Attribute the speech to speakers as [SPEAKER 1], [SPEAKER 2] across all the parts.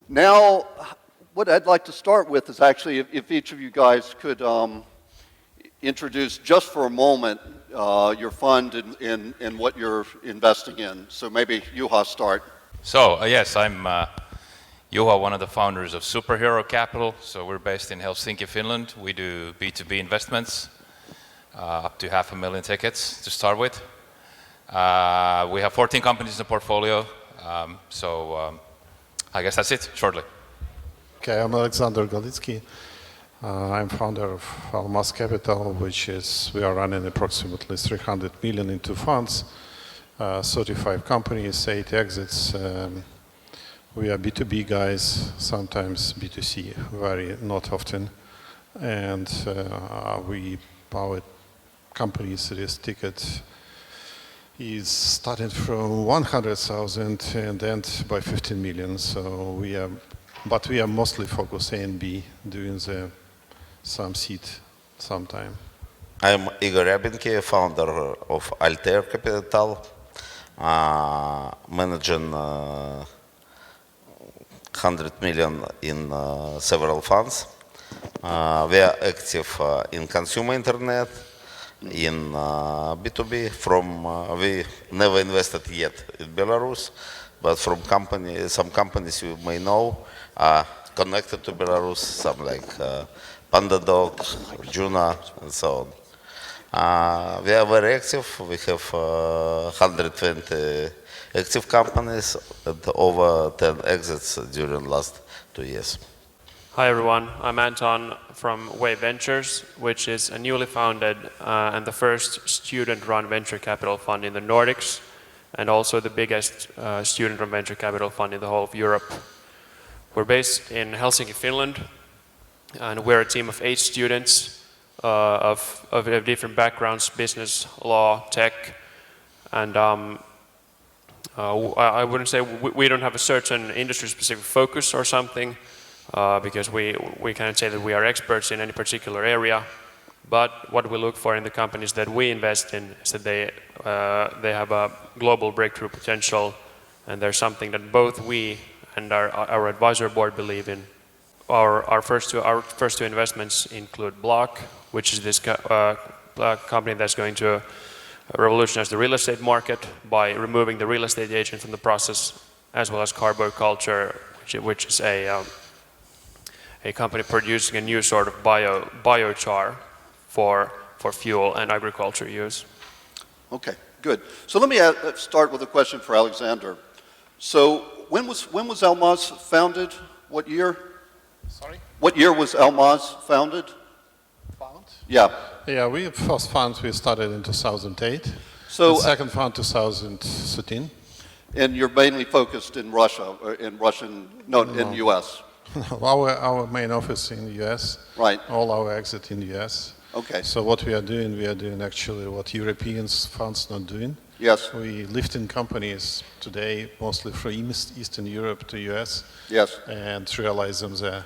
[SPEAKER 1] Now, what I'd like to start with is actually if each of you guys could introduce just for a moment your fund and what you're investing in. So maybe Juha start.
[SPEAKER 2] So, yes, I'm Juha, one of the founders of Superhero Capital. So we're based in Helsinki, Finland. We do B2B investments, up to 500,000 tickets to start with. We have 14 companies in the portfolio. I guess that's it, shortly.
[SPEAKER 3] Okay, I'm Alexander Galitsky. I'm founder of Almaz Capital, which is, we are running approximately 300 million into funds, 35 companies, 8 exits. We are B2B guys, sometimes B2C, very not often. And our company's risk ticket is starting from 100,000 and end by 15 million. So we are mostly focused A and B, doing some seed sometime.
[SPEAKER 4] I'm Igor Rябинki, founder of Altair Capital, managing 100 million in several funds. We are active in consumer internet, in B2B. We never invested yet in Belarus, but from some companies you may know are connected to Belarus, some like PandaDog, Juna, and so on. We are very active. We have 120 active companies and over 10 exits during the last 2 years.
[SPEAKER 5] Hi everyone, I'm Anton from Wave Ventures, which is a newly founded and the first student-run venture capital fund in the Nordics, and also the biggest student-run venture capital fund in the whole of Europe. We're based in Helsinki, Finland, and we're a team of 8 students of different backgrounds, business, law, tech, and I wouldn't say we don't have a certain industry-specific focus or something, because we can't say that we are experts in any particular area, but what we look for in the companies that we invest in is that they have a global breakthrough potential, and there's something that both we and our advisor board believe in. Our first two investments include Block, which is this company that's going to revolutionize the real estate market by removing the real estate agent from the process, as well as Cardboard Culture, which is a company producing a new sort of biochar for fuel and agriculture use.
[SPEAKER 1] Okay, good. So let me start with a question for Alexander. So when was Almaz founded? What year?
[SPEAKER 3] Sorry?
[SPEAKER 1] What year was Almaz founded?
[SPEAKER 3] Found?
[SPEAKER 1] Yeah.
[SPEAKER 3] Yeah, first fund we started in 2008.
[SPEAKER 1] So
[SPEAKER 3] the second fund 2013.
[SPEAKER 1] And you're mainly focused in Russia, or in U.S.
[SPEAKER 3] Our main office in the US.
[SPEAKER 1] Right.
[SPEAKER 3] All our exit in the US.
[SPEAKER 1] Okay.
[SPEAKER 3] So what we are doing actually what European funds not doing.
[SPEAKER 1] Yes.
[SPEAKER 3] We lifting companies today mostly from Eastern Europe to US.
[SPEAKER 1] Yes.
[SPEAKER 3] And realize them there.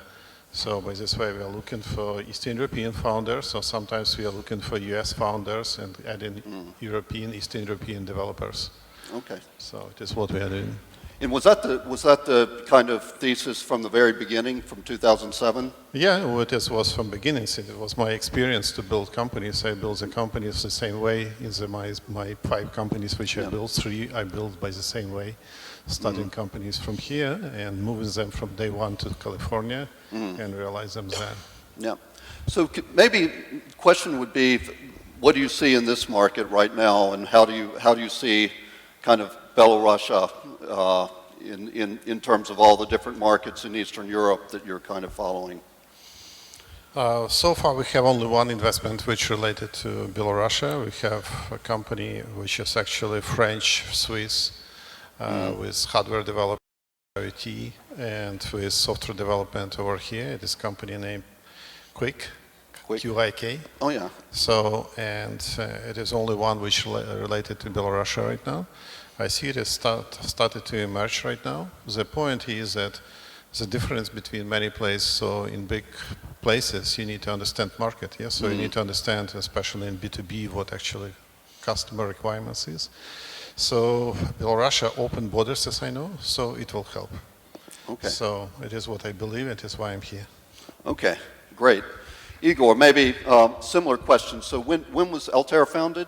[SPEAKER 3] So by this way we are looking for Eastern European founders, or sometimes we are looking for US founders and adding Eastern European developers.
[SPEAKER 1] Okay.
[SPEAKER 3] So it is what we are doing.
[SPEAKER 1] And was that the kind of thesis from the very beginning, from 2007?
[SPEAKER 3] Yeah, it was from beginning. It was my experience to build companies. I built the companies the same way. In my 5 companies which I built, 3 I built by the same way, starting companies from here and moving them from day 1 to California and realize them there.
[SPEAKER 1] Yeah. So maybe the question would be, what do you see in this market right now, and how do you see kind of Belarusia in terms of all the different markets in Eastern Europe that you're kind of following?
[SPEAKER 3] So far we have only one investment which related to Belarusia. We have a company which is actually French-Swiss with hardware development, IoT, and with software development over here. It is a company named Quick. QIK.
[SPEAKER 1] Oh yeah.
[SPEAKER 3] So, and it is only one which related to Belarusia right now. I see it has started to emerge right now. The point is that the difference between many places, so in big places you need to understand market, yes? So you need to understand, especially in B2B, what actually customer requirements is. So Belarusia open borders, as I know, so it will help.
[SPEAKER 1] Okay.
[SPEAKER 3] So it is what I believe, it is why I'm here.
[SPEAKER 1] Okay, great. Igor, maybe similar question. So when was Altair founded?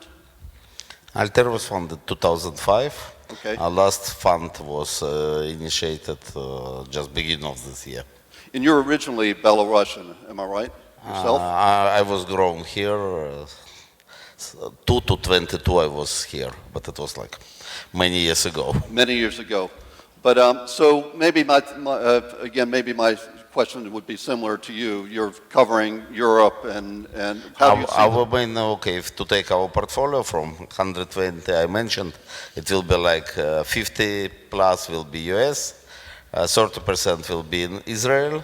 [SPEAKER 4] Altair was founded 2005.
[SPEAKER 1] Okay.
[SPEAKER 4] Our last fund was initiated just beginning of this year.
[SPEAKER 1] And you're originally Belarusian, am I right? Yourself?
[SPEAKER 4] I was grown here. 2 to 22 I was here, but it was like many years ago.
[SPEAKER 1] Many years ago. But so maybe maybe my question would be similar to you. You're covering Europe and how do you see
[SPEAKER 4] Our main, okay, if to take our portfolio from 120 I mentioned, it will be like 50 plus will be US, 30% will be in Israel,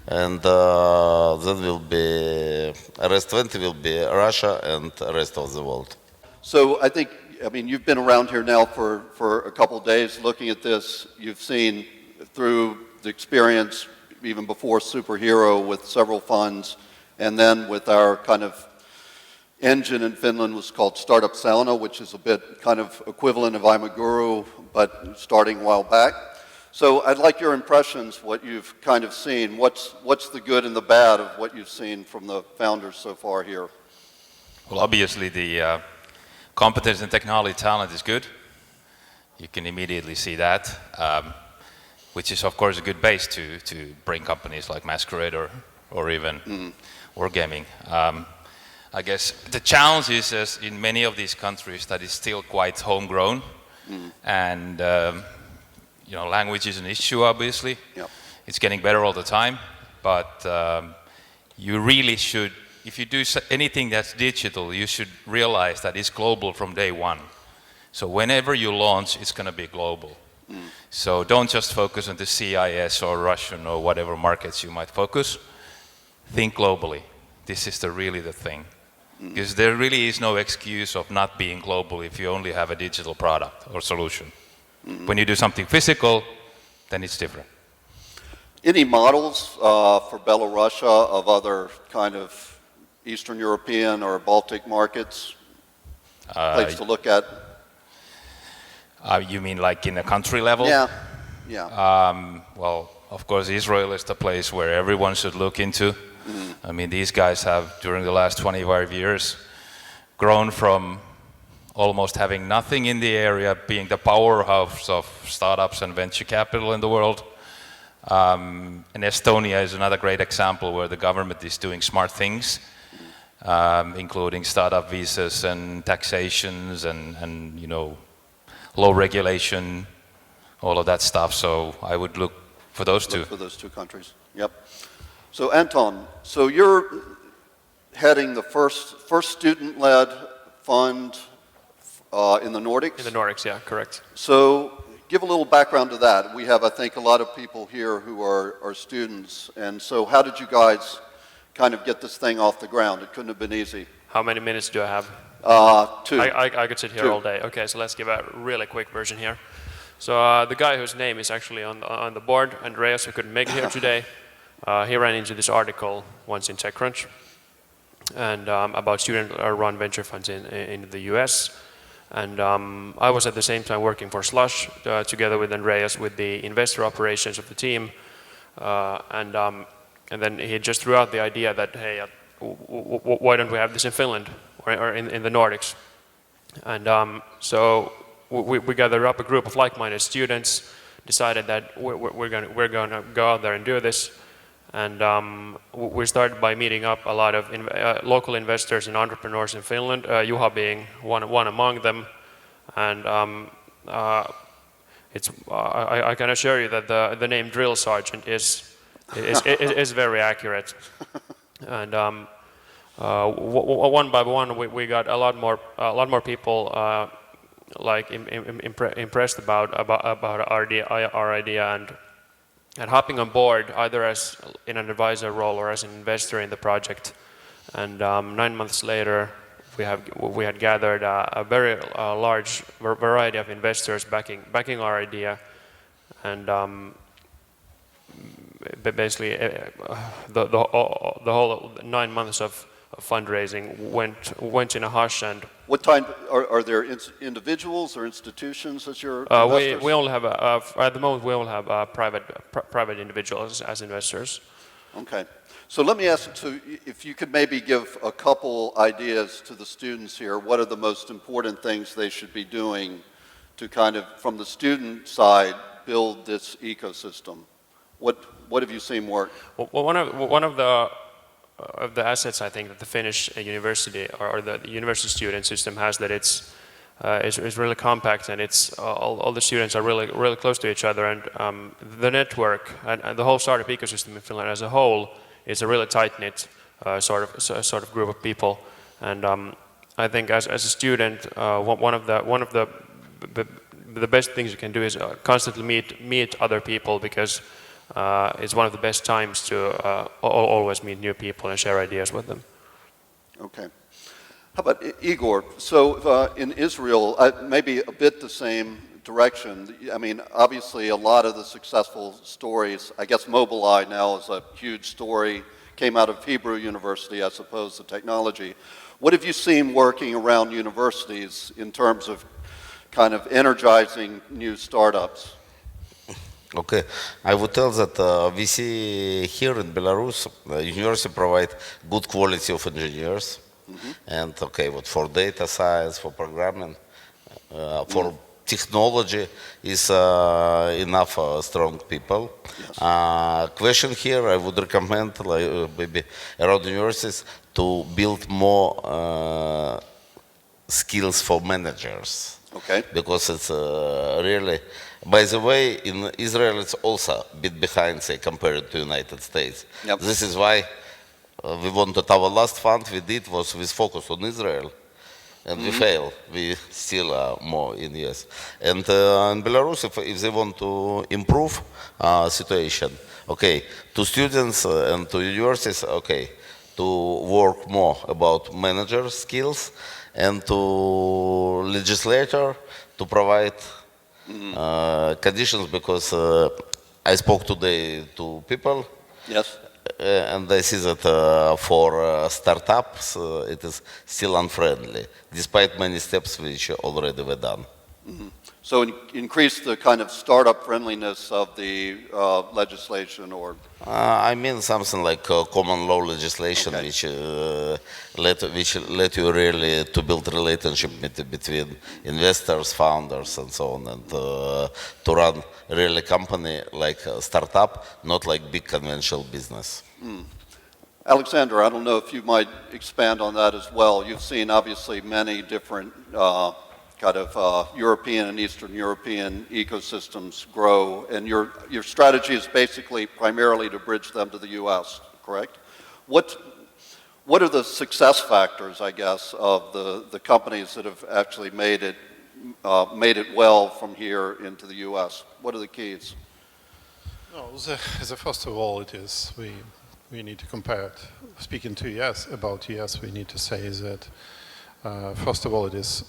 [SPEAKER 4] and then will be rest 20 will be Russia and rest of the world.
[SPEAKER 1] So I mean, you've been around here now for a couple of days looking at this. You've seen through the experience even before Superhero with several funds, and then with our kind of engine in Finland was called Startup Sauna, which is a bit kind of equivalent of IMAGURU, but starting a while back. So I'd like your impressions, what you've kind of seen. What's the good and the bad of what you've seen from the founders so far here?
[SPEAKER 2] Well, obviously the competence and technology talent is good. You can immediately see that, which is of course a good base to bring companies like Masquerade or even Wargaming. I guess the challenge is, as in many of these countries, that it's still quite homegrown, and language is an issue. Obviously,
[SPEAKER 1] Yep.
[SPEAKER 2] it's getting better all the time, but you really should. If you do anything that's digital, you should realize that it's global from day one. So whenever you launch, it's going to be global. So don't just focus on the CIS or Russian or whatever markets you might focus. Think globally. This is really the thing. Because there really is no excuse of not being global if you only have a digital product or solution. When you do something physical, then it's different.
[SPEAKER 1] Any models for Belarusia of other kind of Eastern European or Baltic markets? Place to look at?
[SPEAKER 2] You mean like in a country level?
[SPEAKER 1] Yeah.
[SPEAKER 2] Well, of course, Israel is the place where everyone should look into. I mean, these guys have, during the last 25 years, grown from almost having nothing in the area, being the powerhouse of startups and venture capital in the world. And Estonia is another great example where the government is doing smart things, including startup visas and taxations and low regulation, all of that stuff. So I would look for those two.
[SPEAKER 1] Look for those two countries. Yep. So Anton, so you're heading the first student-led fund in the Nordics?
[SPEAKER 5] In the Nordics, yeah, correct.
[SPEAKER 1] So give a little background to that. We have, I think, a lot of people here who are students. And so how did you guys kind of get this thing off the ground? It couldn't have been easy.
[SPEAKER 5] How many minutes do I have?
[SPEAKER 1] 2.
[SPEAKER 5] I could sit here
[SPEAKER 1] 2.
[SPEAKER 5] all day. Okay, so let's give a really quick version here. So the guy whose name is actually on the board, Andreas, who couldn't make it here today, he ran into this article once in TechCrunch and about student-run venture funds in the US. And I was at the same time working for Slush together with Andreas with the investor operations of the team. And then he just threw out the idea that, hey, why don't we have this in Finland or in the Nordics? And so we gathered up a group of like-minded students, decided that we're going to go out there and do this. And we started by meeting up a lot of local investors and entrepreneurs in Finland, Juha being one among them. And I can assure you that the name Drill Sergeant is very accurate. And one by one, we got a lot more people impressed about our idea and hopping on board either as in an advisor role or as an investor in the project. And 9 months later, we had gathered a very large variety of investors backing our idea, and basically the whole 9 months of fundraising went in a hush, and
[SPEAKER 1] What kind, are there individuals or institutions as your investors?
[SPEAKER 5] We only have, at the moment, we only have private individuals as investors.
[SPEAKER 1] Okay. So let me ask, so if you could maybe give a couple ideas to the students here, what are the most important things they should be doing to kind of, from the student side, build this ecosystem? What have you seen work?
[SPEAKER 5] Well, one of the assets I think that the Finnish university or the university student system has, that it's really compact, and it's all the students are really close to each other, and the network and the whole startup ecosystem in Finland as a whole is a really tight-knit sort of group of people. And I think as a student, one of the best things you can do is constantly meet other people, because it's one of the best times to always meet new people and share ideas with them.
[SPEAKER 1] Okay. How about Igor? So in Israel, maybe a bit the same direction. I mean, obviously a lot of the successful stories, I guess Mobileye now is a huge story, came out of Hebrew University, I suppose, the technology. What have you seen working around universities in terms of kind of energizing new startups?
[SPEAKER 4] Okay, I would tell that we see here in Belarus, university provide good quality of engineers, and okay, what for data science, for programming, for technology is enough strong people. Yes. Question here, I would recommend maybe around universities to build more skills for managers.
[SPEAKER 1] Okay.
[SPEAKER 4] Because it's really, by the way, in Israel it's also a bit behind, say, compared to United States.
[SPEAKER 1] Yep.
[SPEAKER 4] This is why we wanted, our last fund we did was with focus on Israel, and we failed. We still are more in US. And in Belarus, if they want to improve situation, okay, to students and to universities, okay, to work more about manager skills, and to legislator to provide conditions, because I spoke today to people.
[SPEAKER 1] Yes.
[SPEAKER 4] And I see that for startups it is still unfriendly, despite many steps which already were done.
[SPEAKER 1] Mm-hmm. So increase the kind of startup friendliness of the legislation, or?
[SPEAKER 4] I mean something like common law legislation, okay, which let you really to build relationship between investors, founders, and so on, and to run really company like a startup, not like big conventional business.
[SPEAKER 1] Alexander, I don't know if you might expand on that as well. You've seen obviously many different kind of European and Eastern European ecosystems grow, and your strategy is basically primarily to bridge them to the U.S., correct? What are the success factors, I guess, of the companies that have actually made it well from here into the U.S.? What are the keys?
[SPEAKER 3] No, first of all, it is we need to compare it. Speaking to US, about US, we need to say that first of all, it is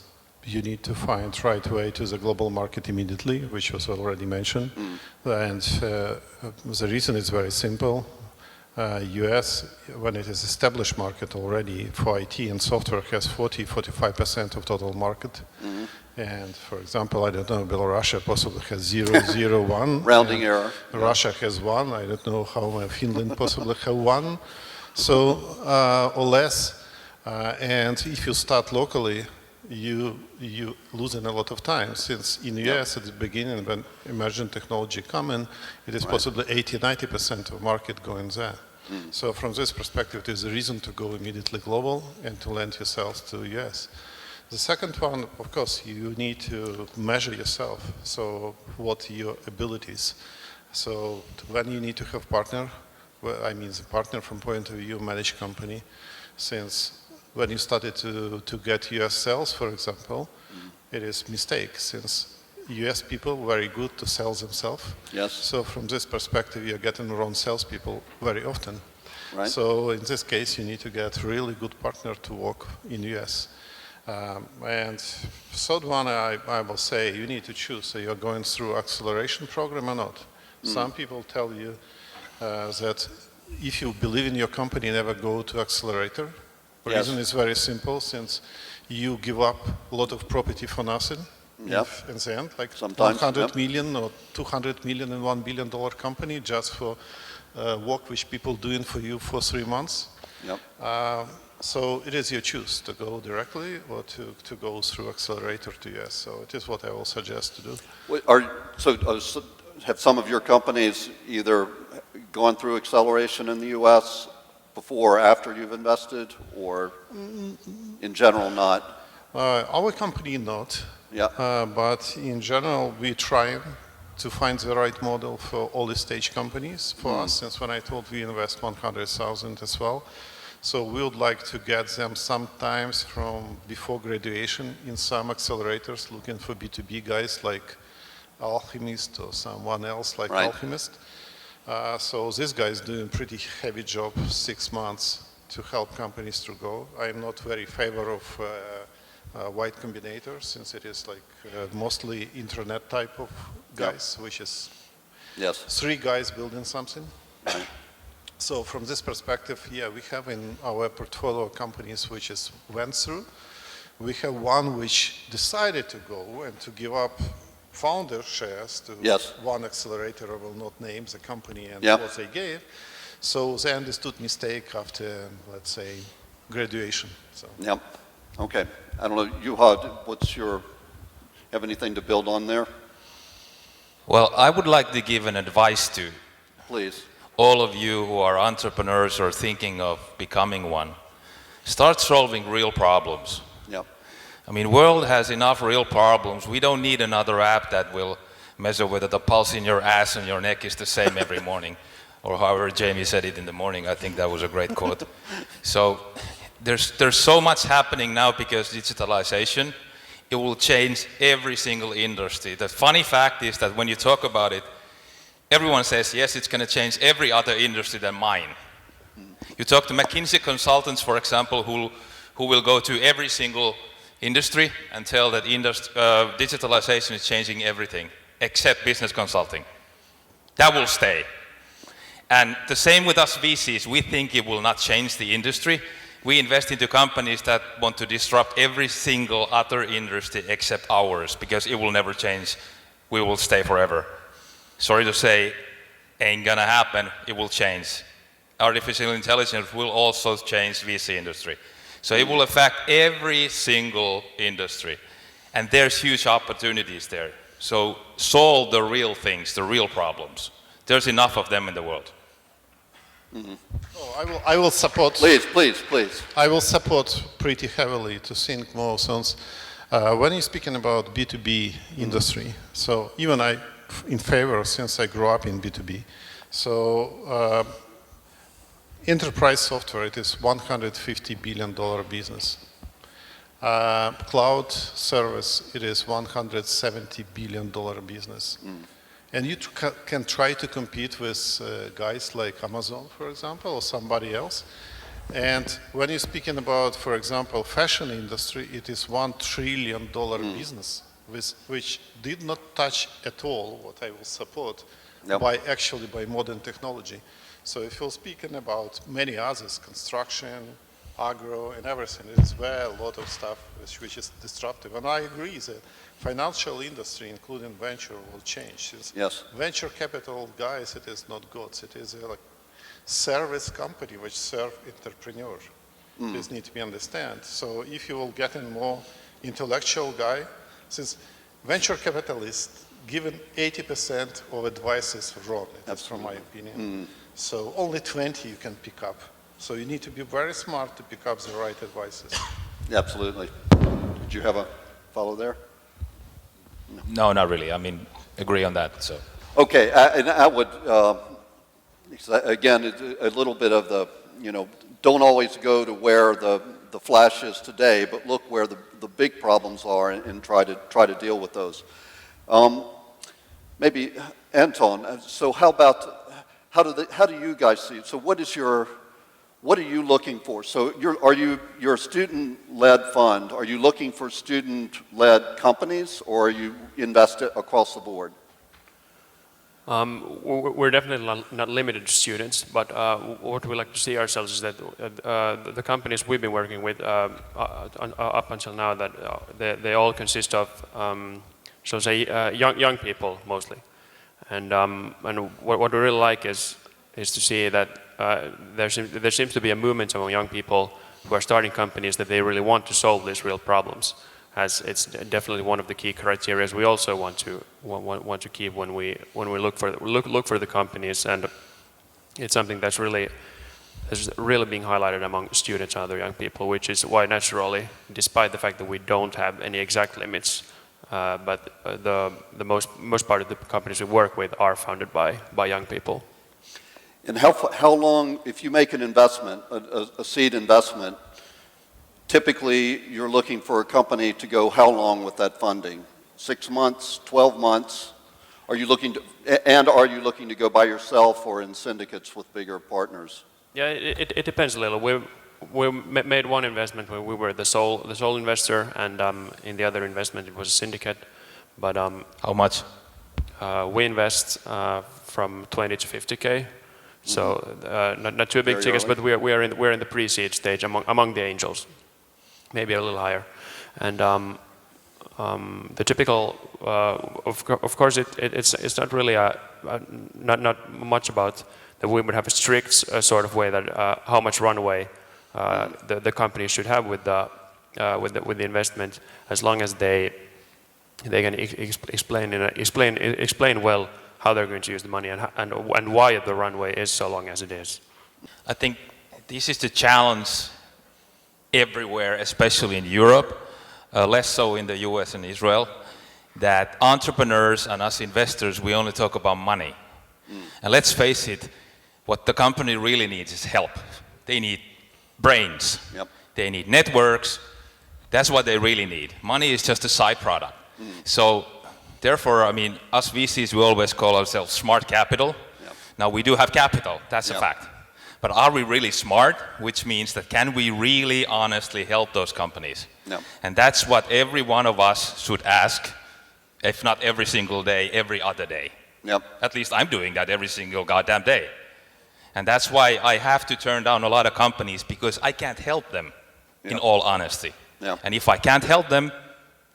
[SPEAKER 3] you need to find right way to the global market immediately, which was already mentioned. And the reason is very simple. US, when it is established market already for IT and software, has 40-45% of total market. And for example, I don't know, Belarus possibly has 0.01.
[SPEAKER 1] Rounding error.
[SPEAKER 3] Russia has 1. I don't know how Finland possibly have 1. So, or less. And if you start locally, you losing a lot of time, since in the US at the beginning when emerging technology come in, it is possibly 80-90% of market going there. So from this perspective, there's a reason to go immediately global and to lend yourself to US. The second one, of course, you need to measure yourself. So what your abilities. So when you need to have partner, well, I mean the partner from point of view managed company, since when you started to get US sales, for example, it is mistake, since US people very good to sell themselves.
[SPEAKER 1] Yes.
[SPEAKER 3] So from this perspective, you're getting wrong salespeople very often.
[SPEAKER 1] Right.
[SPEAKER 3] So in this case, you need to get really good partner to work in US. And third one, I will say, you need to choose. So you're going through acceleration program or not. Some people tell you that if you believe in your company, never go to accelerator. The reason is very simple, since you give up a lot of property for nothing.
[SPEAKER 1] Yep.
[SPEAKER 3] In the end, like
[SPEAKER 1] Sometimes,
[SPEAKER 3] 100
[SPEAKER 1] yep.
[SPEAKER 3] million or 200 million in $1 billion company just for work which people doing for you for 3 months.
[SPEAKER 1] Yep.
[SPEAKER 3] So it is your choose to go directly or to go through accelerator to yes. So it is what I will suggest to do.
[SPEAKER 1] So have some of your companies either gone through acceleration in the U.S. before or after you've invested, or in general not?
[SPEAKER 3] Our company not.
[SPEAKER 1] Yeah.
[SPEAKER 3] But in general, we try to find the right model for all the stage companies for us, since when I told we invest 100,000 as well. So we would like to get them sometimes from before graduation in some accelerators, looking for B2B guys like Alchemist or someone else like
[SPEAKER 1] Right.
[SPEAKER 3] Alchemist. So this guy is doing pretty heavy job, 6 months to help companies to go. I'm not very favor of Y Combinator, since it is like mostly internet type of guys, which is
[SPEAKER 1] Yes.
[SPEAKER 3] 3 guys building something.
[SPEAKER 1] Right.
[SPEAKER 3] So from this perspective, yeah, we have in our portfolio companies which is went through. We have one which decided to go and to give up founder shares to
[SPEAKER 1] Yes.
[SPEAKER 3] one accelerator. I will not name the company and
[SPEAKER 1] Yep.
[SPEAKER 3] what they gave. So they understood mistake after, let's say, graduation. So.
[SPEAKER 1] Yep. Okay. I don't know, Juha, have anything to build on there?
[SPEAKER 2] Well, I would like to give an advice to
[SPEAKER 1] Please.
[SPEAKER 2] all of you who are entrepreneurs or thinking of becoming one. Start solving real problems.
[SPEAKER 1] Yep.
[SPEAKER 2] I mean, world has enough real problems. We don't need another app that will measure whether the pulse in your ass and your neck is the same every morning, or however Jamie said it in the morning. I think that was a great quote. So there's so much happening now because digitalization. It will change every single industry. The funny fact is that when you talk about it, everyone says, yes, it's going to change every other industry than mine. You talk to McKinsey consultants, for example, who will go to every single industry and tell that digitalization is changing everything, except business consulting. That will stay. And the same with us VCs. We think it will not change the industry. We invest into companies that want to disrupt every single other industry except ours, because it will never change. We will stay forever. Sorry to say, ain't gonna happen. It will change. Artificial intelligence will also change VC industry. So it will affect every single industry. And there's huge opportunities there. So solve the real things, the real problems. There's enough of them in the world.
[SPEAKER 1] Mm-hmm.
[SPEAKER 3] Oh, I will support.
[SPEAKER 1] Please.
[SPEAKER 3] I will support pretty heavily to think more since when you're speaking about B2B industry. So even I in favor since I grew up in B2B. So enterprise software, it is $150 billion business. Cloud service, it is $170 billion business. And you can try to compete with guys like Amazon, for example, or somebody else. And when you're speaking about, for example, fashion industry, it is $1 trillion business, which did not touch at all what I will support by modern technology. So if you're speaking about many others, construction, agro, and everything, it's very a lot of stuff which is disruptive. And I agree that financial industry, including venture, will change.
[SPEAKER 1] Yes.
[SPEAKER 3] Venture capital guys, it is not gods. It is a service company which serve entrepreneurs. This needs to be understood. So if you will get in more intellectual guy, since venture capitalists given 80% of advices wrong, that's from my opinion. So only 20 you can pick up. So you need to be very smart to pick up the right advices.
[SPEAKER 1] Absolutely. Did you have a follow there?
[SPEAKER 2] No, not really. I mean, agree on that. So.
[SPEAKER 1] Okay, and I would, again, a little bit of the, don't always go to where the flash is today, but look where the big problems are and try to deal with those. Maybe Anton. So how do you guys see it? So what are you looking for? So you're a student-led fund. Are you looking for student-led companies, or are you invested across the board?
[SPEAKER 5] We're definitely not limited to students, but what we like to see ourselves is that the companies we've been working with up until now, that they all consist of, shall say, young people mostly, and what we really like is to see that there seems to be a movement among young people who are starting companies that they really want to solve these real problems. As it's definitely one of the key criteria we also want to keep when we look for the companies, and it's something that's really being highlighted among students and other young people, which is why naturally, despite the fact that we don't have any exact limits, but the most part of the companies we work with are founded by young people.
[SPEAKER 1] And how long, if you make an investment, a seed investment, typically you're looking for a company to go how long with that funding? 6 months, 12 months? Are you looking to go by yourself or in syndicates with bigger partners?
[SPEAKER 5] Yeah, it depends a little. We made one investment where we were the sole investor, and in the other investment it was a syndicate. But
[SPEAKER 2] How much?
[SPEAKER 5] we invest from 20 to 50K. So not too big
[SPEAKER 1] Very
[SPEAKER 5] tickets,
[SPEAKER 1] early.
[SPEAKER 5] but we're in the pre-seed stage among the angels, maybe a little higher, and the typical, of course, it's not really not much about that we would have a strict sort of way that how much runway the company should have with the investment, as long as they can explain well how they're going to use the money and why the runway is so long as it is.
[SPEAKER 2] I think this is the challenge everywhere, especially in Europe, less so in the US and Israel, that entrepreneurs and us investors, we only talk about money. And let's face it, what the company really needs is help. They need brains.
[SPEAKER 1] Yep.
[SPEAKER 2] They need networks. That's what they really need. Money is just a side product. So therefore, I mean, us VCs, we always call ourselves smart capital.
[SPEAKER 1] Yep.
[SPEAKER 2] Now, we do have capital, that's
[SPEAKER 1] Yep.
[SPEAKER 2] a fact. But are we really smart? Which means that can we really honestly help those companies?
[SPEAKER 1] Yep.
[SPEAKER 2] And that's what every one of us should ask, if not every single day, every other day.
[SPEAKER 1] Yep.
[SPEAKER 2] At least I'm doing that every single goddamn day. And that's why I have to turn down a lot of companies, because I can't help them, in
[SPEAKER 1] Yep.
[SPEAKER 2] all honesty.
[SPEAKER 1] Yep.
[SPEAKER 2] And if I can't help them,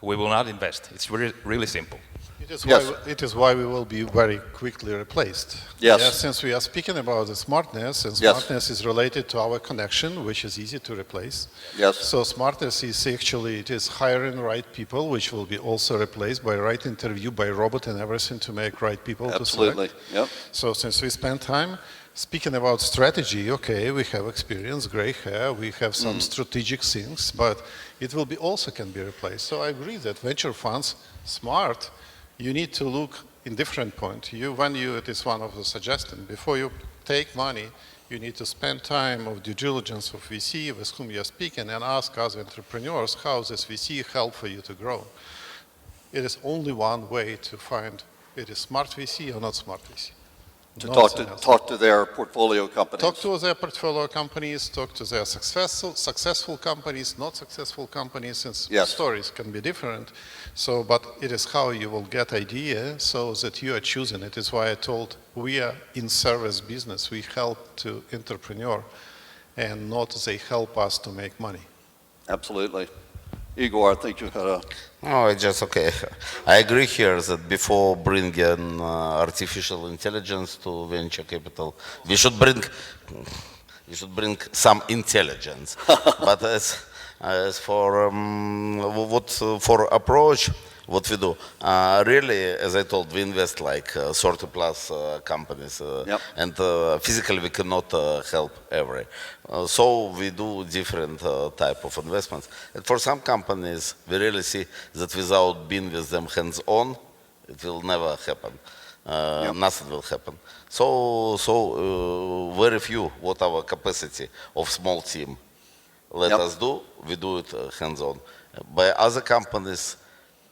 [SPEAKER 2] we will not invest. It's really, really simple.
[SPEAKER 1] Yes.
[SPEAKER 3] It is why we will be very quickly replaced.
[SPEAKER 1] Yes.
[SPEAKER 3] Yeah, since we are speaking about the smartness, and
[SPEAKER 1] Yes.
[SPEAKER 3] smartness is related to our connection, which is easy to replace.
[SPEAKER 1] Yes.
[SPEAKER 3] So smartness is actually, it is hiring right people, which will be also replaced by right interview, by robot and everything to make right people
[SPEAKER 1] Absolutely.
[SPEAKER 3] to select.
[SPEAKER 1] Yep.
[SPEAKER 3] So since we spend time speaking about strategy, okay, we have experience, gray hair, we have some strategic things, but it will be also can be replaced. So I agree that venture funds, smart, you need to look in different point. It is one of the suggestions, before you take money, you need to spend time of due diligence of VC with whom you're speaking and ask other entrepreneurs how this VC help for you to grow. It is only one way to find it is smart VC or not smart VC.
[SPEAKER 1] To
[SPEAKER 3] Nothing else.
[SPEAKER 1] talk to their portfolio companies.
[SPEAKER 3] Talk to their portfolio companies, talk to their successful companies, not successful companies, since
[SPEAKER 1] Yes.
[SPEAKER 3] stories can be different. So, but it is how you will get idea so that you are choosing. It is why I told we are in service business. We help to entrepreneur and not they help us to make money.
[SPEAKER 1] Absolutely. Igor, I think you had a...
[SPEAKER 4] No, it's just okay. I agree here that before bringing artificial intelligence to venture capital, we should bring some intelligence. But as for for approach, what we do, really, as I told, we invest like 30 plus companies,
[SPEAKER 1] Yep.
[SPEAKER 4] and physically we cannot help every. So we do different type of investments. And for some companies, we really see that without being with them hands-on, it will never happen.
[SPEAKER 1] Yep.
[SPEAKER 4] Nothing will happen. So very few what our capacity of small team let
[SPEAKER 1] Yep.
[SPEAKER 4] us do, we do it hands-on. By other companies,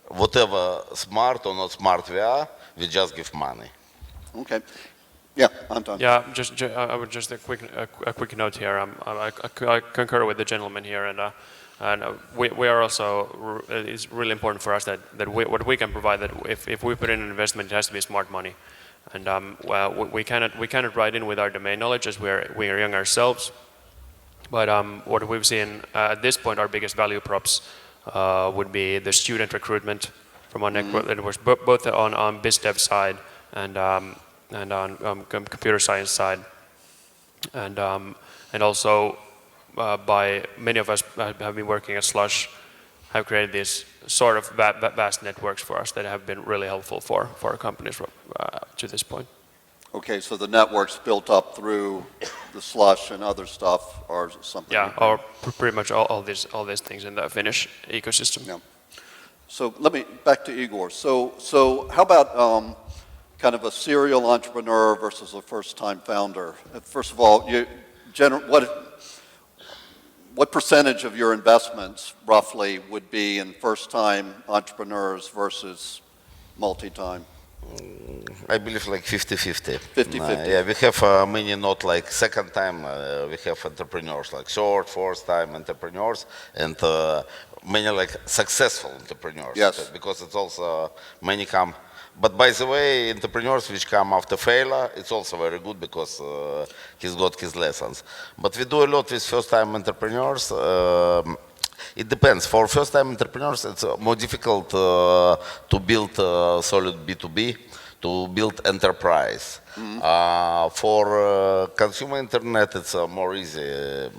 [SPEAKER 4] whatever smart or not smart we are, we just give money.
[SPEAKER 1] Okay. Yeah, I'm done.
[SPEAKER 5] Yeah, I would just a quick note here. I concur with the gentleman here, and we are also. It's really important for us that what we can provide, that if we put in an investment, it has to be smart money. And well, we cannot write in with our domain knowledge as we are young ourselves. But what we've seen at this point, our biggest value props would be the student recruitment from our networks, both on biz dev side and on computer science side, and also by many of us have been working at Slush, have created these sort of vast networks for us that have been really helpful for our companies to this point.
[SPEAKER 1] Okay, so the networks built up through the Slush and other stuff are something.
[SPEAKER 5] Yeah, or pretty much all these things in the Finnish ecosystem.
[SPEAKER 1] Yeah. So back to Igor. So how about kind of a serial entrepreneur versus a first-time founder? First of all, what percentage of your investments roughly would be in first-time entrepreneurs versus multi-time?
[SPEAKER 4] I believe like 50-50.
[SPEAKER 1] 50-50.
[SPEAKER 4] Yeah, we have many not like second time. We have entrepreneurs like short, fourth time entrepreneurs, and many like successful entrepreneurs.
[SPEAKER 1] Yes.
[SPEAKER 4] Because it's also many come. But by the way, entrepreneurs which come after failure, it's also very good because he's got his lessons. But we do a lot with first-time entrepreneurs. It depends. For first-time entrepreneurs, it's more difficult to build solid B2B, to build enterprise. For consumer internet, it's more easy.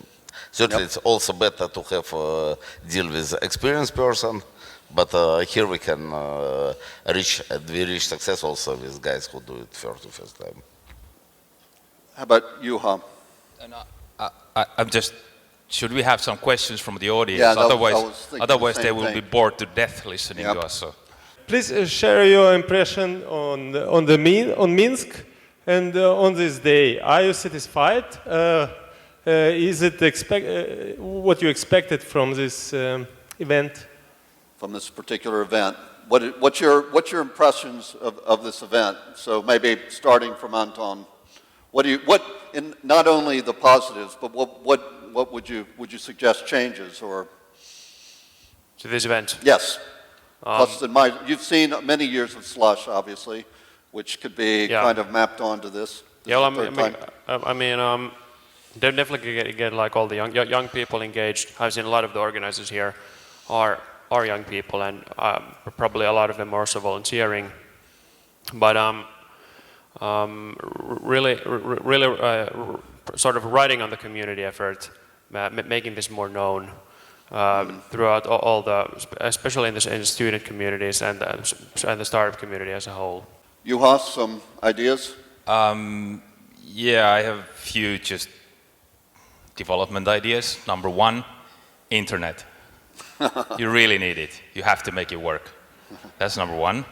[SPEAKER 4] Certainly, It's also better to have deal with experienced person. But here we can reach success also with guys who do it first time.
[SPEAKER 1] How about you, Ham?
[SPEAKER 2] And I'm just, should we have some questions from the audience?
[SPEAKER 1] Yeah, I was thinking
[SPEAKER 2] otherwise
[SPEAKER 1] the
[SPEAKER 2] they
[SPEAKER 1] same
[SPEAKER 2] will be
[SPEAKER 1] thing.
[SPEAKER 2] bored to death listening to us. So.
[SPEAKER 6] Please share your impression on Minsk and on this day. Are you satisfied? Is it what you expected from this event?
[SPEAKER 1] From this particular event. What's your impressions of this event? So maybe starting from Anton, in not only the positives, but what would you suggest changes or?
[SPEAKER 5] To this event?
[SPEAKER 1] Yes. Plus, you've seen many years of Slush, obviously, which could be kind of mapped onto this.
[SPEAKER 5] Definitely get like all the young people engaged. I've seen a lot of the organizers here are young people, and probably a lot of them are also volunteering. But really sort of riding on the community effort, making this more known throughout all especially in the student communities and the startup community as a whole.
[SPEAKER 1] Juha, some ideas?
[SPEAKER 2] Yeah, I have a few just development ideas. Number one, internet. You really need it. You have to make it work. That's number one.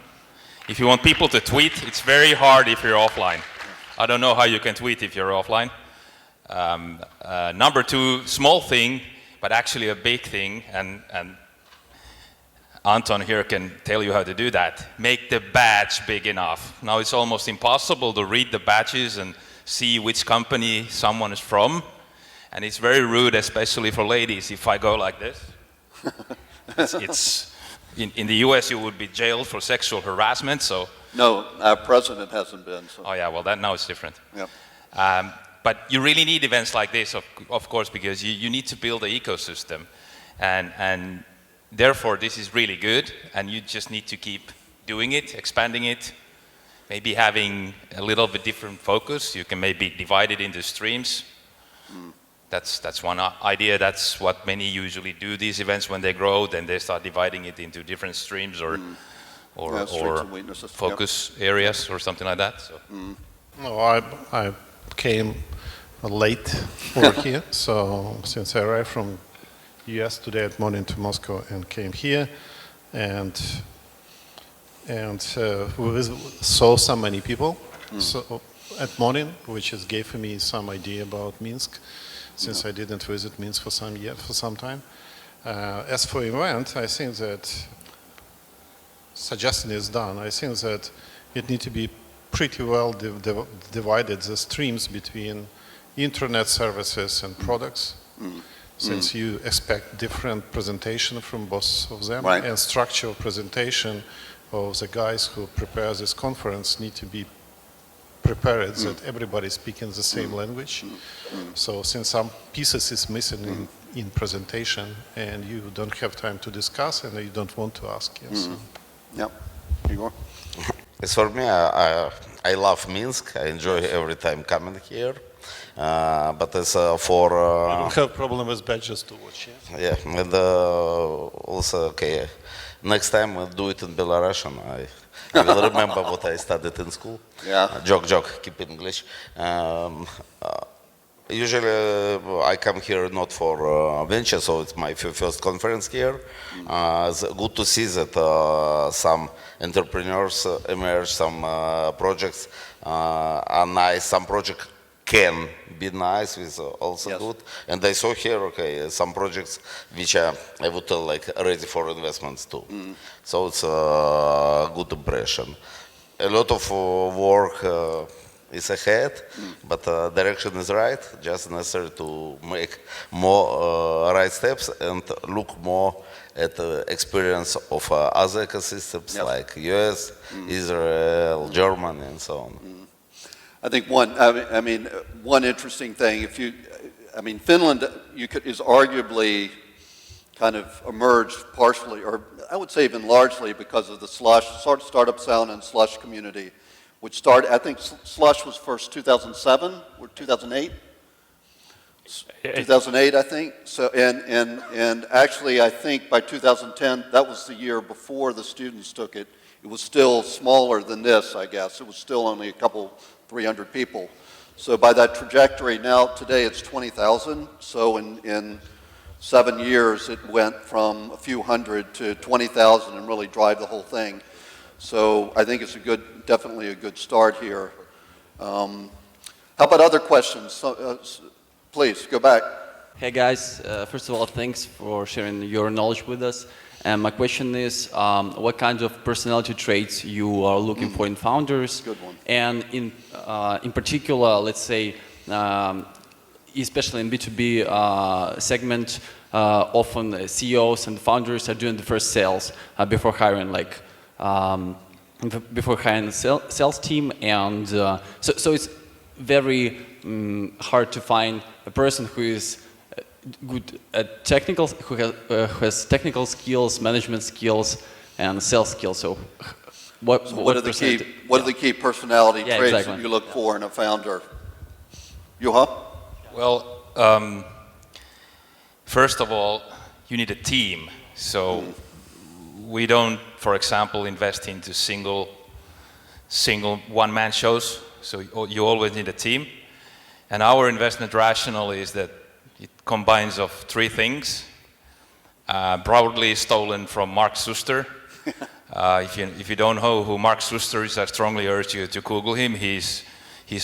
[SPEAKER 2] If you want people to tweet, it's very hard if you're offline. I don't know how you can tweet if you're offline. Number two, small thing, but actually a big thing, and Anton here can tell you how to do that. Make the badge big enough. Now it's almost impossible to read the badges and see which company someone is from, and it's very rude, especially for ladies, if I go like this. It's in the US you would be jailed for sexual harassment. So
[SPEAKER 1] No, our president hasn't been. So.
[SPEAKER 2] oh yeah, well now it's different.
[SPEAKER 1] Yep.
[SPEAKER 2] But you really need events like this, of course, because you need to build an ecosystem, and therefore this is really good, and you just need to keep doing it, expanding it, maybe having a little bit different focus. You can maybe divide it into streams. That's one idea. That's what many usually do, these events when they grow. Then they start dividing it into different streams or
[SPEAKER 1] strengths and weaknesses.
[SPEAKER 2] focus areas or something like that. So.
[SPEAKER 3] No, I came late over here. So since I arrived from US today at morning to Moscow and came here, and we saw so many people so at morning, which has gave me some idea about Minsk, since I didn't visit Minsk for some time. As for event, I think that suggestion is done. I think that it needs to be pretty well divided, the streams between internet services and products, since you expect different presentation from both of them, and structure of presentation of the guys who prepare this conference need to be prepare it that everybody speaking the same language. So since some pieces is missing in presentation and you don't have time to discuss and you don't want to ask. Yes.
[SPEAKER 1] Yep. Igor?
[SPEAKER 4] As for me, I love Minsk. I enjoy every time coming here. But as for...
[SPEAKER 3] I don't have problem with badges to watch.
[SPEAKER 4] Yeah, and also, okay, next time we'll do it in Belarusian. I will remember what I studied in school.
[SPEAKER 1] Yeah.
[SPEAKER 4] Joke, keep English. Usually I come here not for venture, so it's my first conference here. It's good to see that some entrepreneurs emerge, some projects are nice, some projects can be nice, is also good. And I saw here, okay, some projects which are, I would tell, like ready for investments too. So it's a good impression. A lot of work is ahead, but direction is right. Just necessary to make more right steps and look more at the experience of other ecosystems like US, Israel, Germany, and so on.
[SPEAKER 1] I think one interesting thing, Finland is arguably kind of emerged partially, or I would say even largely because of the startup sound and slush community, which started, I think slush was first 2007 or 2008? 2008, I think. So, and actually, I think by 2010, that was the year before the students took it. It was still smaller than this, I guess. It was still only 300 people. So by that trajectory, now today it's 20,000. So in 7 years, it went from a few hundred to 20,000 and really drive the whole thing. So I think it's definitely a good start here. How about other questions? Please, go back.
[SPEAKER 7] Hey guys, first of all, thanks for sharing your knowledge with us. And my question is, what kinds of personality traits you are looking for in founders?
[SPEAKER 1] Good one.
[SPEAKER 7] And in particular, let's say, especially in B2B segment, often CEOs and founders are doing the first sales before hiring, the sales team, and so it's very hard to find a person who is good at technical, who has technical skills, management skills, and sales skills. So, what are
[SPEAKER 1] the key personality traits that you look for in a founder? Juha?
[SPEAKER 2] Well, first of all, you need a team. So we don't, for example, invest into single one-man shows. So you always need a team. And our investment rationale is that it combines of three things, broadly stolen from Mark Suster. If you don't know who Mark Suster is, I strongly urge you to Google him. He's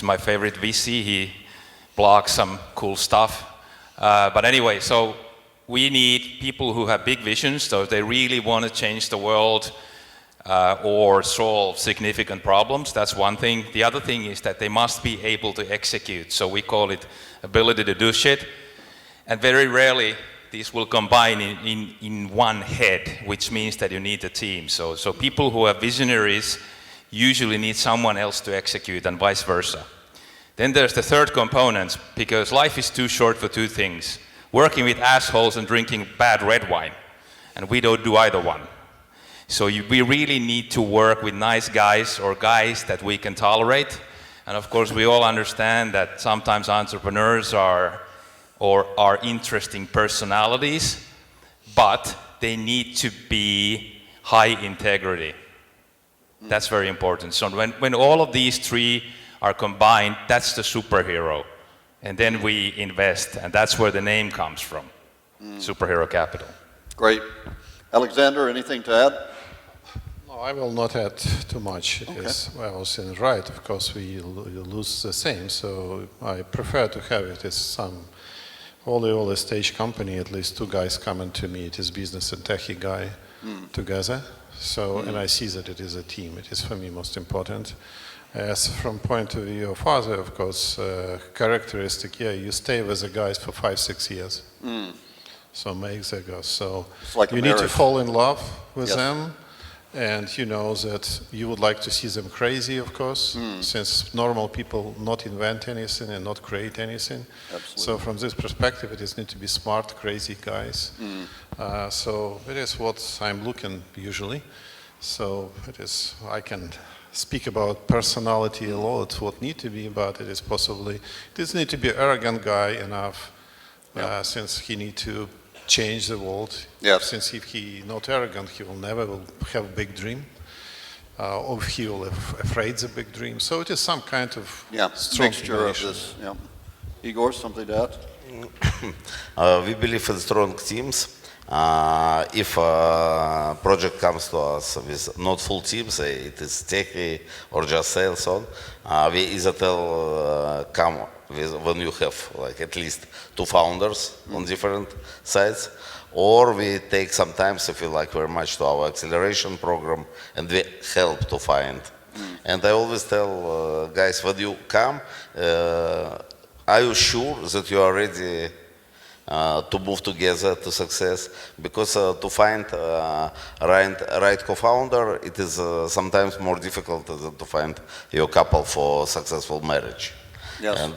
[SPEAKER 2] my favorite VC. He blogs some cool stuff. But anyway, so we need people who have big visions, so if they really want to change the world or solve significant problems. That's one thing. The other thing is that they must be able to execute. So we call it ability to do shit. And very rarely these will combine in one head, which means that you need a team. So people who are visionaries usually need someone else to execute and vice versa. Then there's the third component, because life is too short for two things: working with assholes and drinking bad red wine. And we don't do either one. So we really need to work with nice guys or guys that we can tolerate. And of course, we all understand that sometimes entrepreneurs are interesting personalities, but they need to be high integrity. That's very important. So when all of these three are combined, that's the superhero. And then we invest, and that's where the name comes from, Superhero Capital.
[SPEAKER 1] Great. Alexander, anything to add?
[SPEAKER 3] No, I will not add too much. It is, well, Sin right, of course we lose the same, so I prefer to have it as some early stage company, at least two guys coming to me, it is business and techie guy together. So, and I see that it is a team. It is for me most important. As from point of view of other, of course, characteristic, you stay with the guys for 5-6 years. So make the go. So
[SPEAKER 1] it's like
[SPEAKER 3] you need to fall in love with them, and you know that you would like to see them crazy, of course, since normal people not invent anything and not create anything.
[SPEAKER 1] Absolutely.
[SPEAKER 3] So from this perspective, it is need to be smart, crazy guys. So it is what I'm looking usually. So it is, I can speak about personality a lot, what need to be, but it is possibly, it does need to be arrogant guy enough, since he need to change the world.
[SPEAKER 1] Yes.
[SPEAKER 3] Since if he not arrogant, he will never will have a big dream, or he will afraid the big dream. So it is some kind of strong
[SPEAKER 1] mixture of
[SPEAKER 3] combination.
[SPEAKER 1] this. Yeah. Igor, something to add?
[SPEAKER 4] We believe in strong teams. If a project comes to us with not full teams, it is techie or just sales on, we either tell come with when you have like at least 2 founders on different sides, or we take sometimes if we like very much to our acceleration program and we help to find. And I always tell guys, when you come, are you sure that you are ready to move together to success? Because to find right co-founder, it is sometimes more difficult than to find your couple for successful marriage.
[SPEAKER 1] Yes.
[SPEAKER 4] And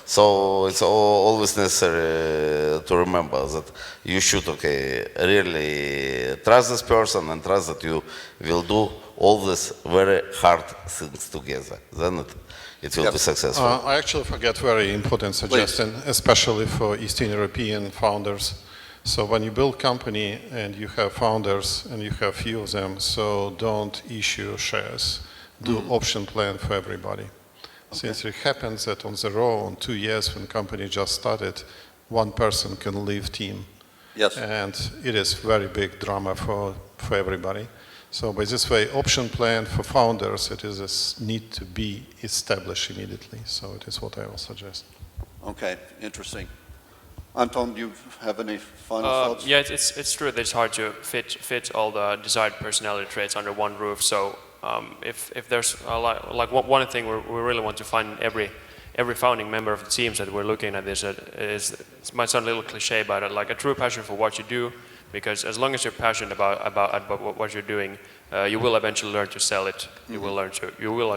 [SPEAKER 4] so it's always necessary to remember that you should really trust this person and trust that you will do all these very hard things together. Then it will be successful.
[SPEAKER 3] I actually forget very important suggestion, especially for Eastern European founders. So when you build company and you have founders and you have few of them, so don't issue shares. Do option plan for everybody. Since it happens that on the row, on 2 years when company just started, one person can leave team.
[SPEAKER 1] Yes.
[SPEAKER 3] And it is very big drama for everybody. So by this way, option plan for founders, it is need to be established immediately. So it is what I will suggest.
[SPEAKER 1] Okay, interesting. Anton, do you have any final thoughts?
[SPEAKER 5] Yeah, it's true that it's hard to fit all the desired personality traits under one roof. So if there's like one thing we really want to find in every founding member of the teams that we're looking at is it might sound a little cliche, but like a true passion for what you do. Because as long as you're passionate about what you're doing, you will eventually learn to sell it. You will learn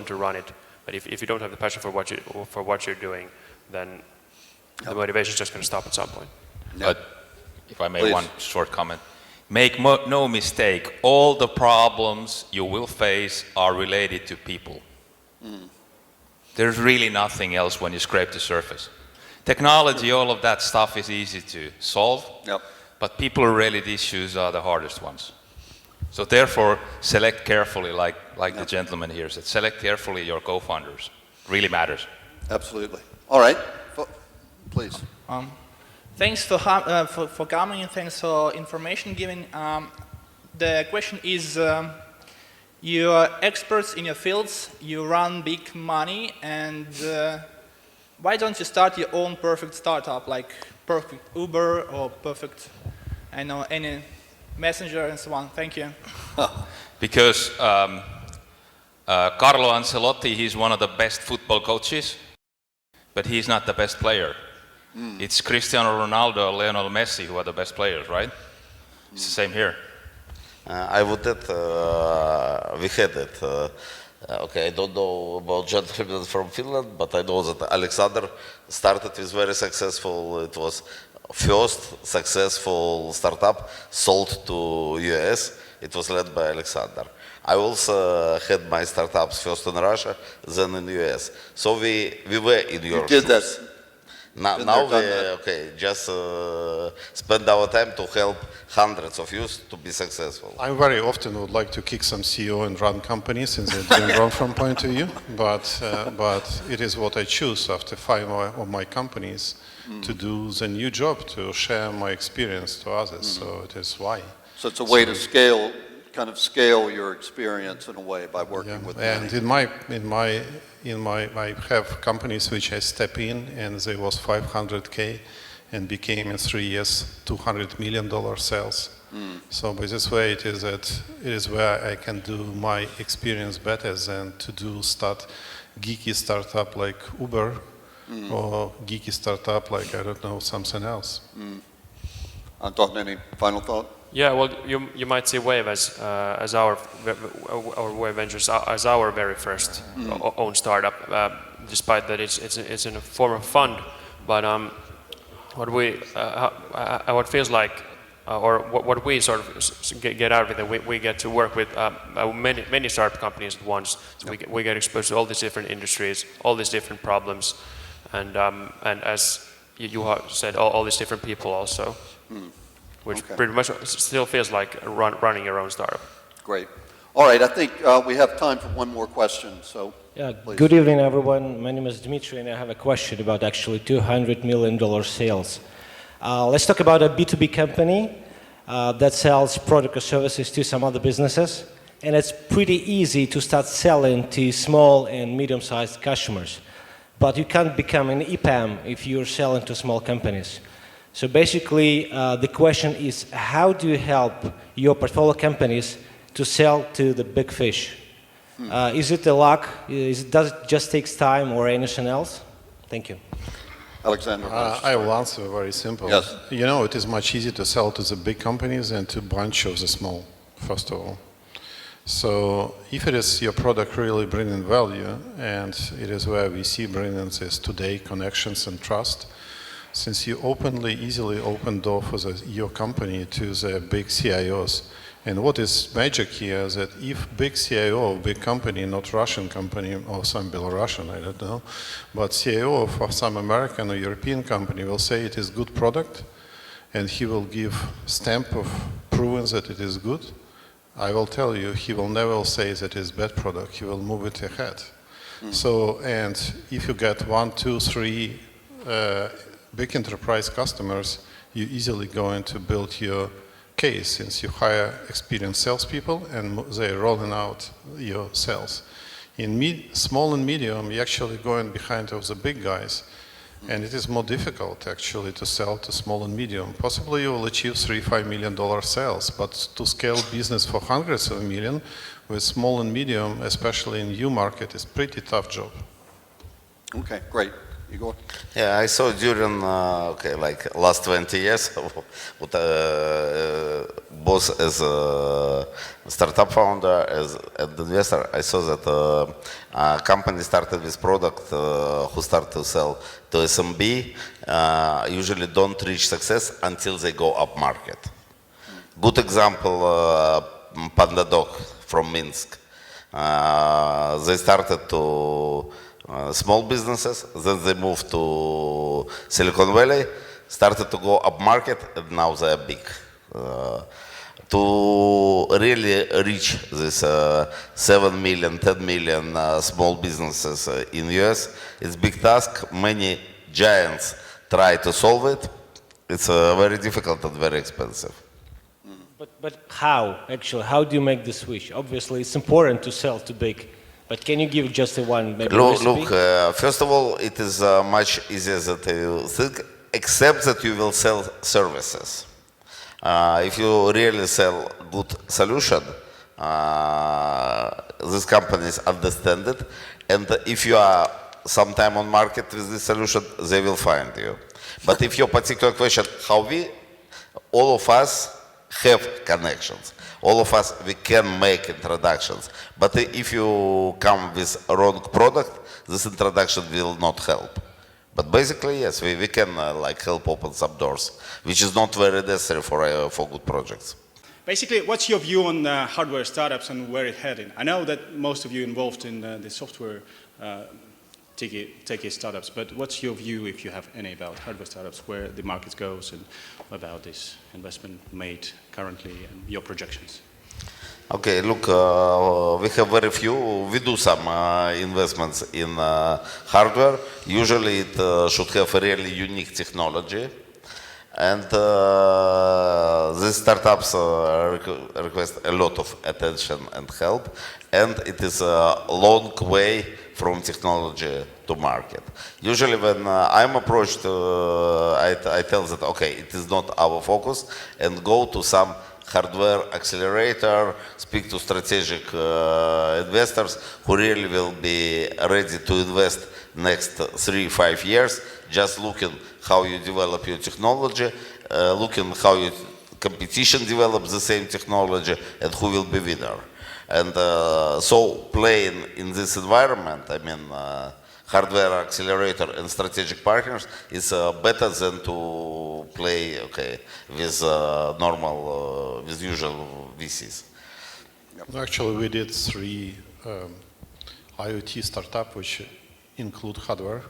[SPEAKER 5] to run it. But if you don't have the passion for what you're doing, then the motivation is just going to stop at some point.
[SPEAKER 2] But if I may,
[SPEAKER 1] Please.
[SPEAKER 2] one short comment. Make no mistake, all the problems you will face are related to people. There's really nothing else when you scrape the surface. Technology, all of that stuff is easy to solve.
[SPEAKER 1] Yep.
[SPEAKER 2] But people-related issues are the hardest ones. So therefore, select carefully, like the gentleman here said. Select carefully your co-founders. Really matters.
[SPEAKER 1] Absolutely. All right. Please.
[SPEAKER 8] Thanks for coming and thanks for information giving. The question is, you are experts in your fields, you run big money, and why don't you start your own perfect startup, like perfect Uber or perfect, I know, any messenger and so on? Thank you.
[SPEAKER 2] Because Carlo Ancelotti, he's one of the best football coaches, but he's not the best player. It's Cristiano Ronaldo or Lionel Messi who are the best players, right? It's the same here.
[SPEAKER 4] I would add, we had it. I don't know about gentlemen from Finland, but I know that Alexander started with very successful, it was first successful startup sold to US. It was led by Alexander. I also had my startups first in Russia, then in US. So we were in your
[SPEAKER 1] You did that.
[SPEAKER 4] shoes. Now we just spend our time to help hundreds of you to be successful.
[SPEAKER 3] I very often would like to kick some CEO and run companies since they're doing wrong from point of view, but it is what I choose after 5 of my companies to do the new job, to share my experience to others. So it is why.
[SPEAKER 1] So it's a way to scale your experience in a way by working with
[SPEAKER 3] And
[SPEAKER 1] many.
[SPEAKER 3] I have companies which I step in and they was 500K and became in 3 years $200 million sales. So by this way it is where I can do my experience better than to start geeky startup like Uber or geeky startup like, I don't know, something else.
[SPEAKER 1] Anton, any final thought?
[SPEAKER 5] Yeah, well, you might see Wave as our Wave Ventures as our very first own startup, despite that it's in a form of fund. But what feels like, or what we sort of get out of it, we get to work with many startup companies at once. So we get exposed to all these different industries, all these different problems, and as you said, all these different people also. Which pretty much still feels like running your own startup.
[SPEAKER 1] Great. All right, I think we have time for one more question, so
[SPEAKER 9] Yeah,
[SPEAKER 1] please.
[SPEAKER 9] good evening, everyone. My name is Dmitry, and I have a question about actually $200 million sales. Let's talk about a B2B company that sells product or services to some other businesses, and it's pretty easy to start selling to small and medium-sized customers. But you can't become an EPAM if you're selling to small companies. So basically, the question is, how do you help your portfolio companies to sell to the big fish? Is it a luck? Does it just take time or anything else? Thank you.
[SPEAKER 1] Alexander.
[SPEAKER 3] I will answer very simple.
[SPEAKER 1] Yes.
[SPEAKER 3] You know, it is much easier to sell to the big companies than to a bunch of the small, first of all. So if it is your product really bringing value, and it is where we see bringing this today, connections and trust, since you easily open door for your company to the big CIOs. And what is magic here is that if big CIO of big company, not Russian company or some Belarusian, I don't know, but CIO of some American or European company will say it is good product, and he will give stamp of proving that it is good, I will tell you, he will never say that it is bad product, he will move it ahead. So, and if you get 1, 2, 3 big enterprise customers, you easily going to build your case since you hire experienced salespeople and they're rolling out your sales. In small and medium, you're actually going behind of the big guys, and it is more difficult actually to sell to small and medium. Possibly you will achieve $3-5 million sales, but to scale business for hundreds of millions with small and medium, especially in new market, is pretty tough job.
[SPEAKER 1] Okay, great. Igor?
[SPEAKER 4] Yeah, I saw during like last 20 years, both as a startup founder, as an investor, I saw that a company started with product who start to sell to SMB usually don't reach success until they go up market. Good example, Panda Dog from Minsk. They started to small businesses, then they moved to Silicon Valley, started to go up market, and now they are big. To really reach this 7 million, 10 million small businesses in US, it's a big task. Many giants try to solve it. It's very difficult and very expensive.
[SPEAKER 9] But how, actually? How do you make the switch? Obviously, it's important to sell to big. But can you give just one maybe recipe?
[SPEAKER 4] Look, first of all, it is much easier than you think, except that you will sell services. If you really sell good solution, these companies understand it, and if you are sometime on market with this solution, they will find you. But if your particular question, how all of us have connections. All of us, we can make introductions. But if you come with a wrong product, this introduction will not help. But basically, yes, we can like help open some doors, which is not very necessary for good projects.
[SPEAKER 10] Basically, what's your view on hardware startups and where it's heading? I know that most of you involved in the software techie startups, but what's your view, if you have any, about hardware startups, where the market goes, and about this investment made currently and your projections?
[SPEAKER 4] Okay, look, we have very few. We do some investments in hardware. Usually it should have a really unique technology. And these startups request a lot of attention and help. And it is a long way from technology to market. Usually when I'm approached, I tell that, okay, it is not our focus, and go to some hardware accelerator, speak to strategic investors who really will be ready to invest next 3-5 years, just looking how you develop your technology, looking how you competition develop the same technology, and who will be winner. And so playing in this environment, I mean, hardware accelerator and strategic partners is better than to play, with normal, with usual VCs.
[SPEAKER 3] Actually, we did 3 IoT startups which include hardware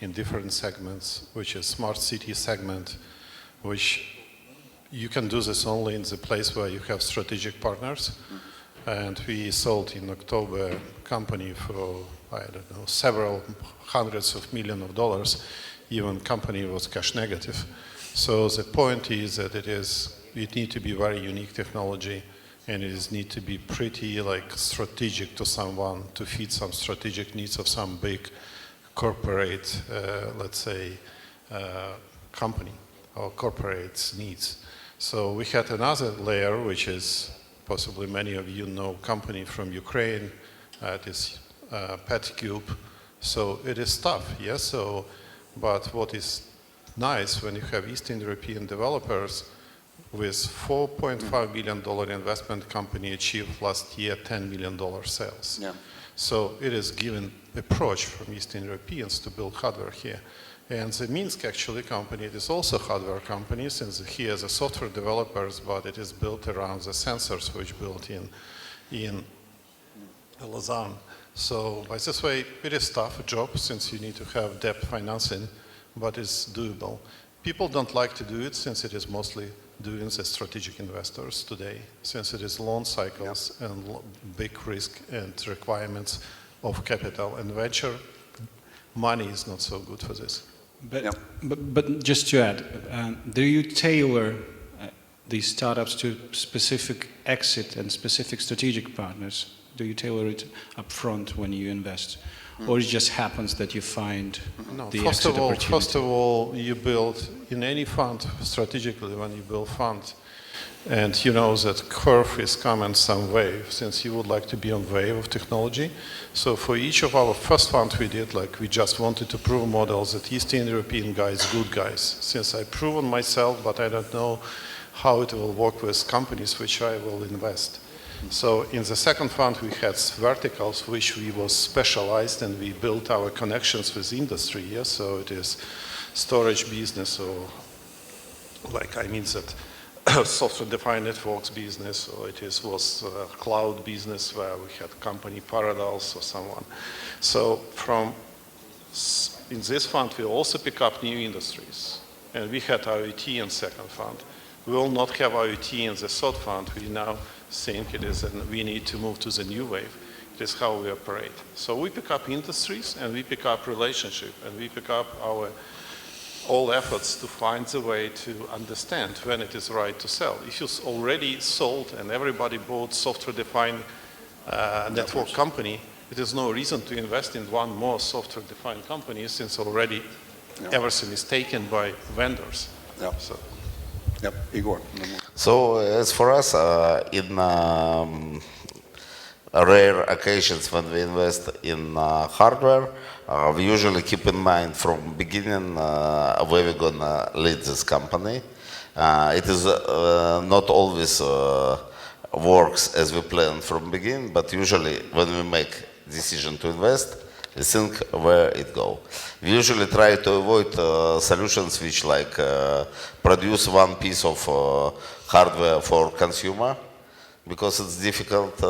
[SPEAKER 3] in different segments, which is smart city segment, which you can do this only in the place where you have strategic partners. And we sold in October a company for, I don't know, several hundreds of millions of dollars. Even company was cash negative. So the point is that it need to be very unique technology, and it need to be pretty strategic to someone to feed some strategic needs of some big corporate, let's say, company or corporate needs. So we had another layer, which is possibly many of you know company from Ukraine, it is PetCube. So it is tough, yes. So, but what is nice when you have Eastern European developers with $4.5 billion investment company achieved last year $10 million sales.
[SPEAKER 1] Yeah.
[SPEAKER 3] So it is given approach from Eastern Europeans to build hardware here. And the Minsk actually company, it is also hardware company, since here the software developers, but it is built around the sensors which built in Lausanne. So by this way, it is tough job since you need to have debt financing, but it's doable. People don't like to do it since it is mostly doing the strategic investors today, since it is long cycles and big risk and requirements of capital, and venture money is not so good for this.
[SPEAKER 10] But just to add, do you tailor these startups to specific exit and specific strategic partners? Do you tailor it up front when you invest? Or it just happens that you find the exit opportunity?
[SPEAKER 3] First of all, you build in any fund, strategically when you build fund, and you know that curve is coming some wave, since you would like to be on wave of technology. So for each of our first fund we did, we just wanted to prove models that Eastern European guys, good guys. Since I proven myself, but I don't know how it will work with companies which I will invest. So in the second fund we had verticals which we was specialized, and we built our connections with industry. Yes, so it is storage business, or that software-defined networks business, or it was cloud business where we had company Parallels or someone. So in this fund we also pick up new industries, and we had IoT in second fund. We will not have IoT in the third fund. We now think it is, and we need to move to the new wave. It is how we operate. So we pick up industries, and we pick up relationship, and we pick up our all efforts to find the way to understand when it is right to sell. If you already sold and everybody bought software-defined network company, it is no reason to invest in one more software-defined company, since already everything is taken by vendors.
[SPEAKER 1] Yeah.
[SPEAKER 3] So.
[SPEAKER 1] Yep, Igor.
[SPEAKER 4] So as for us, in rare occasions when we invest in hardware, we usually keep in mind from beginning where we're gonna lead this company. It is not always works as we planned from beginning, but usually when we make decision to invest, we think where it go. We usually try to avoid solutions which produce one piece of hardware for consumer, because it's difficult.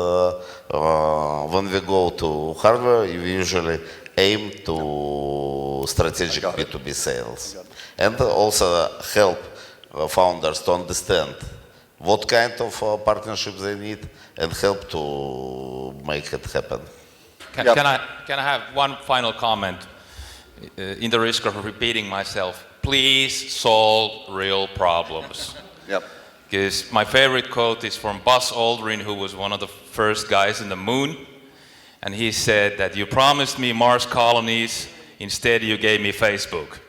[SPEAKER 4] When we go to hardware, we usually aim to strategic B2B sales, and also help founders to understand what kind of partnerships they need and help to make it happen.
[SPEAKER 2] Can I have one final comment, in the risk of repeating myself? Please solve real problems.
[SPEAKER 1] Yep.
[SPEAKER 2] Because my favorite quote is from Buzz Aldrin, who was one of the first guys in the moon. And he said that you promised me Mars colonies, instead you gave me Facebook.